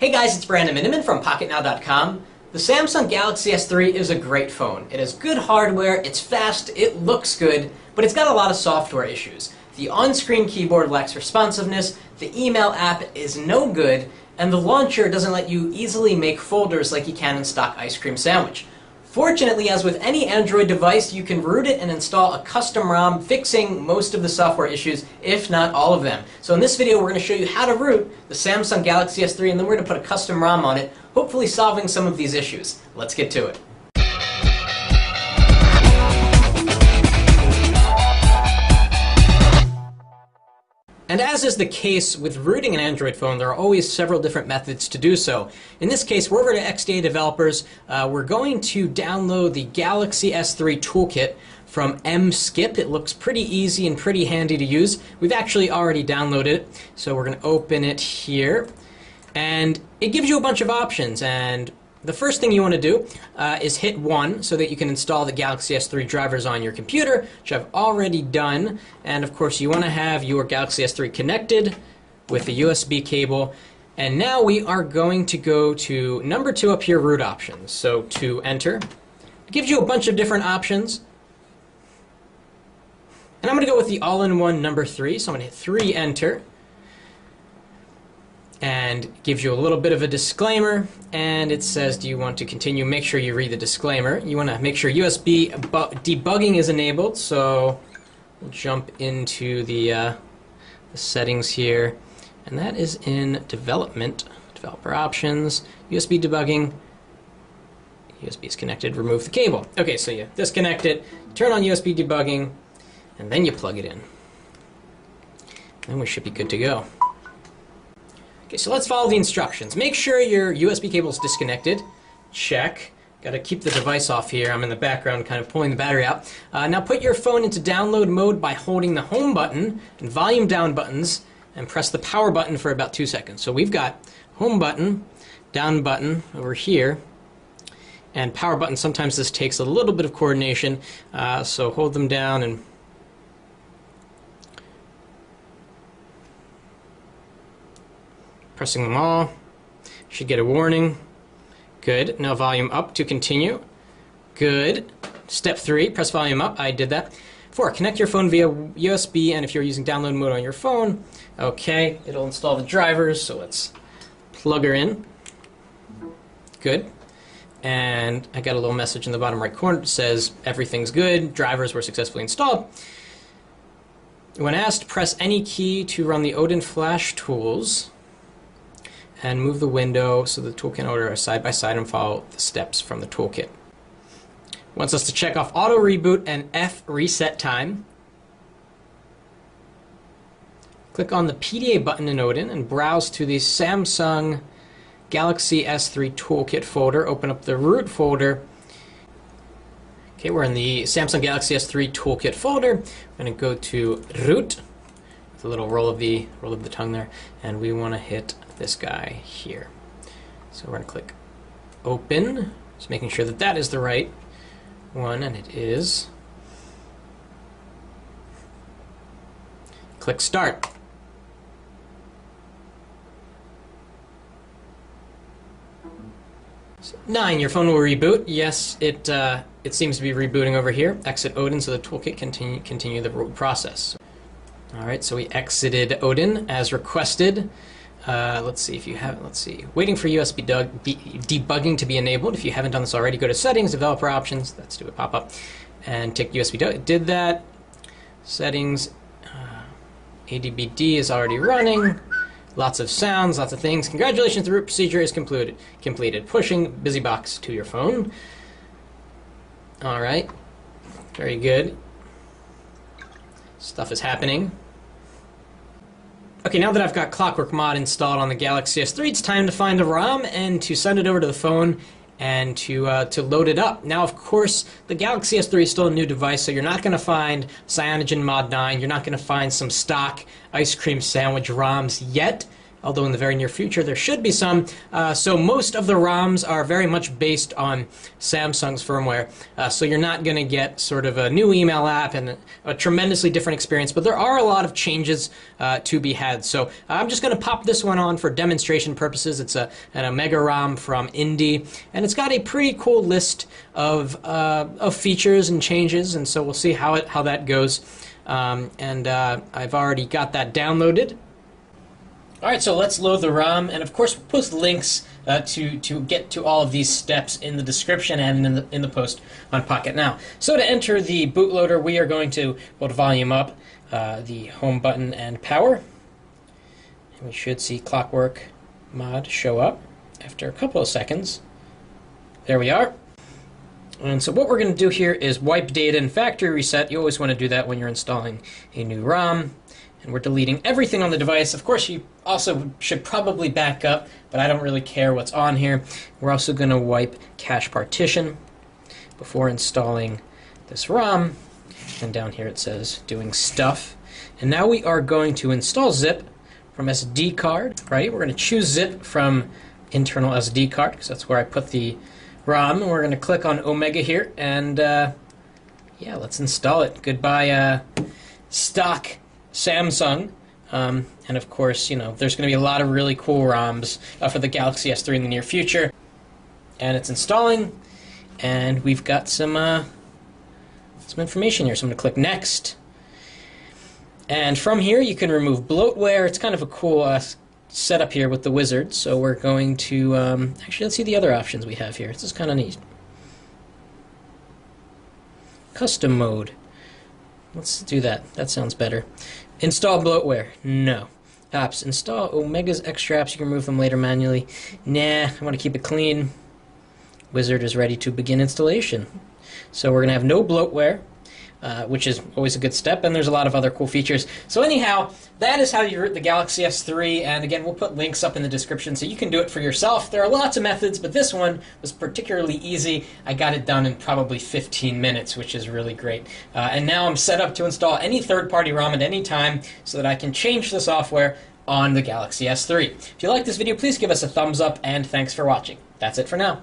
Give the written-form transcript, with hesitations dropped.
Hey guys, it's Brandon Miniman from PocketNow.com. The Samsung Galaxy S3 is a great phone. It has good hardware, it's fast, it looks good, but it's got a lot of software issues. The on-screen keyboard lacks responsiveness, the email app is no good, and the launcher doesn't let you easily make folders like you can in stock ice cream sandwich. Fortunately, as with any Android device, you can root it and install a custom ROM fixing most of the software issues, if not all of them. So in this video, we're going to show you how to root the Samsung Galaxy S3, and then we're going to put a custom ROM on it, hopefully solving some of these issues. Let's get to it. And as is the case with rooting an Android phone, there are always several different methods to do so. In this case, we're over to XDA Developers. We're going to download the Galaxy S3 Toolkit from Mskip. It looks pretty easy and pretty handy to use. We've actually already downloaded it, so we're going to open it here. And it gives you a bunch of options, and the first thing you want to do is hit 1 so that you can install the Galaxy S3 drivers on your computer, which I've already done. And of course you want to have your Galaxy S3 connected with the USB cable. And now we are going to go to number 2 up here, root options. So to enter, it gives you a bunch of different options. And I'm going to go with the all-in-one number 3, so I'm going to hit 3, enter. And gives you a little bit of a disclaimer, and it says, do you want to continue? Make sure you read the disclaimer. You want to make sure USB debugging is enabled, so we'll jump into the settings here, and that is in development, developer options, USB debugging. USB is connected, remove the cable. Okay, so you disconnect it, turn on USB debugging, and then you plug it in. Then we should be good to go. Okay, so let's follow the instructions. Make sure your USB cable is disconnected. Check. Got to keep the device off here. I'm in the background kind of pulling the battery out. Now put your phone into download mode by holding the home button and volume down buttons and press the power button for about 2 seconds. So we've got home button, down button over here, and power button. Sometimes this takes a little bit of coordination, so hold them down and pressing them all. Should get a warning. Good. Now volume up to continue. Good. Step 3, press volume up. I did that. 4, connect your phone via USB, and if you're using download mode on your phone, okay, it'll install the drivers, so let's plug her in. Good. And I got a little message in the bottom right corner that says everything's good, drivers were successfully installed. When asked, press any key to run the Odin Flash tools and move the window so the toolkit and order are side by side and follow the steps from the toolkit. Wants us to check off auto reboot and F reset time. Click on the PDA button in Odin and browse to the Samsung Galaxy S3 Toolkit folder. Open up the root folder. Okay, we're in the Samsung Galaxy S3 Toolkit folder. We're going to go to root. A little roll of the tongue there, and we want to hit this guy here. So we're going to click open, just making sure that that is the right one, and it is. Click start. So 9, your phone will reboot. Yes, it seems to be rebooting over here. Exit Odin so the toolkit continue the root process. Alright, so we exited Odin as requested. Let's see if you haven't. Let's see. Waiting for USB debugging to be enabled. If you haven't done this already, go to Settings, Developer Options. Let's do a pop-up. And tick USB debug. Did that. Settings. ADBD is already running. Lots of sounds, lots of things. Congratulations, the root procedure is completed. Pushing BusyBox to your phone. Alright. Very good. Stuff is happening. Okay, now that I've got Clockwork Mod installed on the Galaxy S3, it's time to find a ROM and to send it over to the phone and to load it up. Now, of course, the Galaxy S3 is still a new device, so you're not going to find Cyanogen Mod 9. You're not going to find some stock ice cream sandwich ROMs yet. although in the very near future there should be some. So most of the ROMs are very much based on Samsung's firmware, so you're not going to get sort of a new email app and a tremendously different experience, but there are a lot of changes to be had. So I'm just going to pop this one on for demonstration purposes. It's an Omega ROM from Indy, and it's got a pretty cool list of features and changes, and so we'll see how that goes. I've already got that downloaded. Alright, so let's load the ROM, and of course we'll post links to get to all of these steps in the description and in the post on Pocket Now. So to enter the bootloader, we are going to volume up the home button and power. And we should see Clockwork Mod show up after a couple of seconds. There we are. And so what we're going to do here is wipe data and factory reset. You always want to do that when you're installing a new ROM. And we're deleting everything on the device. Of course, you also should probably back up, but I don't really care what's on here. We're also going to wipe cache partition before installing this ROM. And down here it says doing stuff. And now we are going to install zip from SD card, right? We're going to choose zip from internal SD card, because that's where I put the ROM. And we're going to click on Omega here, and yeah, let's install it. Goodbye, stock Samsung. And of course, you know, there's going to be a lot of really cool ROMs for the Galaxy S3 in the near future. And it's installing, and we've got some information here. So I'm going to click Next. And from here, you can remove bloatware. It's kind of a cool setup here with the wizard. So we're going to actually, let's see the other options we have here. This is kind of neat. Custom mode. Let's do that. That sounds better. Install bloatware. No. Apps. Install Omega's extra apps. You can remove them later manually. Nah, I want to keep it clean. Wizard is ready to begin installation. So we're going to have no bloatware, which is always a good step, and there's a lot of other cool features. So anyhow, that is how you root the Galaxy S3, and again, we'll put links up in the description so you can do it for yourself. There are lots of methods, but this one was particularly easy. I got it done in probably 15 minutes, which is really great. And now I'm set up to install any third-party ROM at any time so that I can change the software on the Galaxy S3. If you like this video, please give us a thumbs up, and thanks for watching. That's it for now.